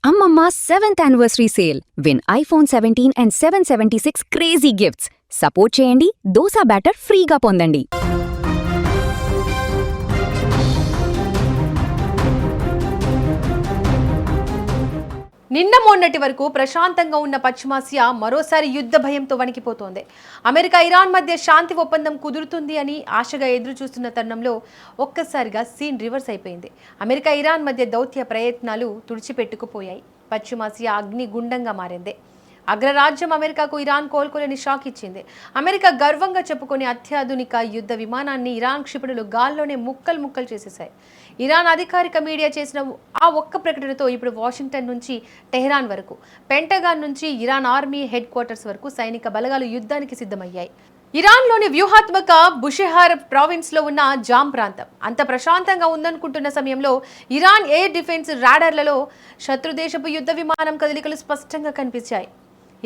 Ammamma 7th anniversary sale. Win iPhone 17 and 776 crazy gifts. Support cheyandi, dosa batter free ga పొందండి. నిన్న మొన్నటి వరకు ప్రశాంతంగా ఉన్న పశ్చిమాసియా మరోసారి యుద్ధ భయంతో వణికిపోతోంది. అమెరికా ఇరాన్ మధ్య శాంతి ఒప్పందం కుదురుతుంది అని ఆశగా ఎదురు చూస్తున్న తరుణంలో ఒక్కసారిగా సీన్ రివర్స్ అయిపోయింది. అమెరికా ఇరాన్ మధ్య దౌత్య ప్రయత్నాలు తుడిచిపెట్టుకుపోయాయి. పశ్చిమాసియా అగ్నిగుండంగా మారింది. అగ్రరాజ్యం అమెరికాకు ఇరాన్ కోలుకోలేని షాక్ ఇచ్చింది. అమెరికా గర్వంగా చెప్పుకునే అత్యాధునిక యుద్ధ విమానాన్ని ఇరాన్ క్షిపణులు గాల్లోనే ముక్కలు చేసేశాయి. ఇరాన్ అధికారిక మీడియా చేసిన ఆ ఒక్క ప్రకటనతో ఇప్పుడు వాషింగ్టన్ నుంచి టెహ్రాన్ వరకు, పెంటగాన్ నుంచి ఇరాన్ ఆర్మీ హెడ్ క్వార్టర్స్ వరకు సైనిక బలగాలు యుద్ధానికి సిద్ధమయ్యాయి. ఇరాన్లోని వ్యూహాత్మక బుషెహార్ ప్రావిన్స్లో ఉన్న జామ్ ప్రాంతం అంత ప్రశాంతంగా ఉందనుకుంటున్న సమయంలో ఇరాన్ ఎయిర్ డిఫెన్స్ రాడార్లలో శత్రుదేశపు యుద్ధ విమానం కదలికలు స్పష్టంగా కనిపించాయి.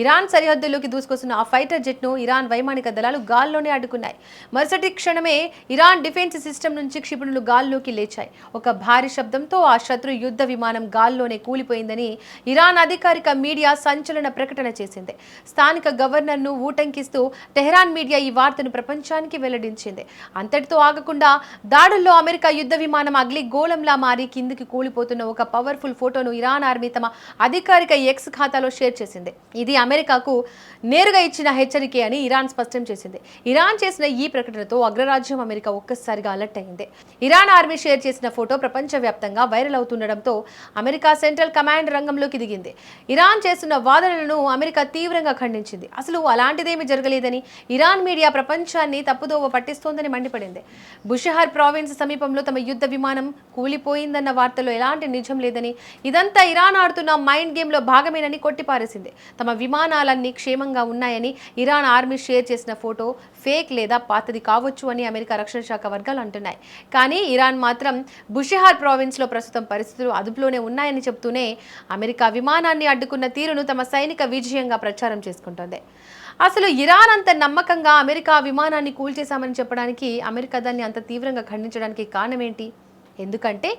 ఇరాన్ సరిహద్దుల్లోకి దూసుకొస్తున్న ఆ ఫైటర్ జెట్ను ఇరాన్ వైమానిక దళాలు గాల్లోనే అడ్డుకున్నాయి. మరుసటి క్షణమే ఇరాన్ డిఫెన్స్ సిస్టమ్ నుంచి క్షిపణులు గాల్లోకి లేచాయి. ఒక భారీ శబ్దంతో ఆ శత్రు యుద్ధ విమానం గాల్లోనే కూలిపోయిందని ఇరాన్ అధికారిక మీడియా సంచలన ప్రకటన చేసింది. స్థానిక గవర్నర్ను ఊటంకిస్తూ టెహ్రాన్ మీడియా ఈ వార్తను ప్రపంచానికి వెల్లడించింది. అంతటితో ఆగకుండా దాడుల్లో అమెరికా యుద్ధ విమానం అగ్లి గోళంలా మారి కిందికి కూలిపోతున్న ఒక పవర్ఫుల్ ఫోటోను ఇరాన్ ఆర్మీ తమ అధికారిక ఎక్స్ ఖాతాలో షేర్ చేసింది. ఇది అమెరికాకు నేరుగా ఇచ్చిన హెచ్చరికే అని ఇరాన్ స్పష్టం చేసింది. ఇరాన్ చేసిన ఈ ప్రకటనతో అగ్రరాజ్యం అమెరికా ఒక్కసారిగా అలర్ట్ అయింది. ఇరాన్ ఆర్మీ షేర్ చేసిన ఫోటో ప్రపంచవ్యాప్తంగా వైరల్ అవుతుండటంతో అమెరికా సెంట్రల్ కమాండ్ రంగంలోకి దిగింది. ఇరాన్ చేస్తున్న వాదనలను అమెరికా తీవ్రంగా ఖండించింది. అసలు అలాంటిదేమీ జరగలేదని, ఇరాన్ మీడియా ప్రపంచాన్ని తప్పుదోవ పట్టిస్తోందని మండిపడింది. బుషెహార్ ప్రావిన్స్ సమీపంలో తమ యుద్ధ విమానం కూలిపోయిందన్న వార్తలో ఎలాంటి నిజం లేదని, ఇదంతా ఇరాన్ ఆడుతున్న మైండ్ గేమ్లో భాగమేనని కొట్టిపారేసింది. తమ విమానాలన్నీ క్షేమంగా ఉన్నాయని, ఇరాన్ ఆర్మీ షేర్ చేసిన ఫోటో ఫేక్ లేదా పాతది కావచ్చు అని అమెరికా రక్షణ శాఖ వర్గాలు అంటున్నాయి. కానీ ఇరాన్ మాత్రం బుషెహార్ ప్రావిన్స్లో ప్రస్తుతం పరిస్థితులు అదుపులోనే ఉన్నాయని చెబుతూనే అమెరికా విమానాన్ని అడ్డుకున్న తీరును తమ సైనిక విజయంగా ప్రచారం చేసుకుంటోంది. అసలు ఇరాన్ అంత నమ్మకంగా అమెరికా విమానాన్ని కూల్చేశామని చెప్పడానికి, అమెరికా దాన్ని అంత తీవ్రంగా ఖండించడానికి కారణం ఏంటి? ఎందుకంటే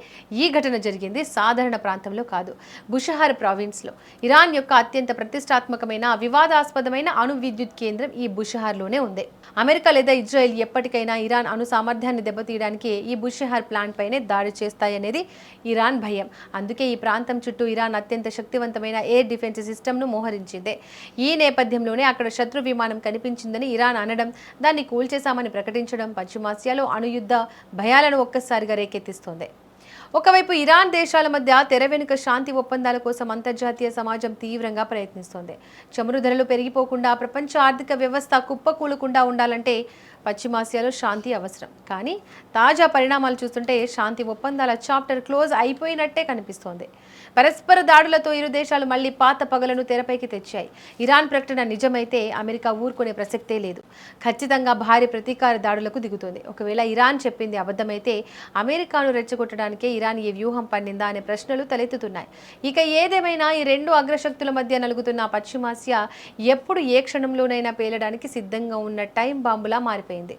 ఈ ఘటన జరిగింది సాధారణ ప్రాంతంలో కాదు, బుషెహార్ ప్రావిన్స్లో. ఇరాన్ యొక్క అత్యంత ప్రతిష్టాత్మకమైన వివాదాస్పదమైన అణు విద్యుత్ కేంద్రం ఈ బుషెహార్లోనే ఉంది. అమెరికా లేదా ఇజ్రాయెల్ ఎప్పటికైనా ఇరాన్ అణు సామర్థ్యాన్ని దెబ్బతీయడానికి ఈ బుషెహార్ ప్లాంట్ పైనే దాడి చేస్తాయనేది ఇరాన్ భయం. అందుకే ఈ ప్రాంతం చుట్టూ ఇరాన్ అత్యంత శక్తివంతమైన ఎయిర్ డిఫెన్స్ సిస్టమ్ను మోహరించింది. ఈ నేపథ్యంలోనే అక్కడ శత్రు విమానం కనిపించిందని ఇరాన్ అనడం, దాన్ని కూల్చేశామని ప్రకటించడం పశ్చిమాసియాలో అణుయుద్ధ భయాలను ఒక్కసారిగా రేకెత్తిస్తుంది. ఒకవైపు ఇరాన్ దేశాల మధ్య తెర వెనుక శాంతి ఒప్పందాల కోసం అంతర్జాతీయ సమాజం తీవ్రంగా ప్రయత్నిస్తోంది. చమురు ధరలు పెరిగిపోకుండా, ప్రపంచ ఆర్థిక వ్యవస్థ కుప్పకూలకుండా ఉండాలంటే పశ్చిమాసియాలో శాంతి అవసరం. కానీ తాజా పరిణామాలు చూస్తుంటే శాంతి ఒప్పందాల చాప్టర్ క్లోజ్ అయిపోయినట్టే కనిపిస్తోంది. పరస్పర దాడులతో ఇరు దేశాలు మళ్లీ పాత పగలను తెరపైకి తెచ్చాయి. ఇరాన్ ప్రకటన నిజమైతే అమెరికా ఊరుకునే ప్రసక్తే లేదు. ఖచ్చితంగా భారీ ప్రతీకార దాడులకు దిగుతుంది. ఒకవేళ ఇరాన్ చెప్పింది అబద్ధమైతే అమెరికాను రెచ్చగొట్టడానికే ఇరాన్ ఈ వ్యూహం పన్నిందా అనే ప్రశ్నలు తలెత్తుతున్నాయి. ఇక ఏదేమైనా ఈ రెండు అగ్రశక్తుల మధ్య నలుగుతున్న పశ్చిమాసియా ఎప్పుడు ఏ క్షణంలోనైనా పేలడానికి సిద్ధంగా ఉన్న టైం బాంబులా మారిపోయింది.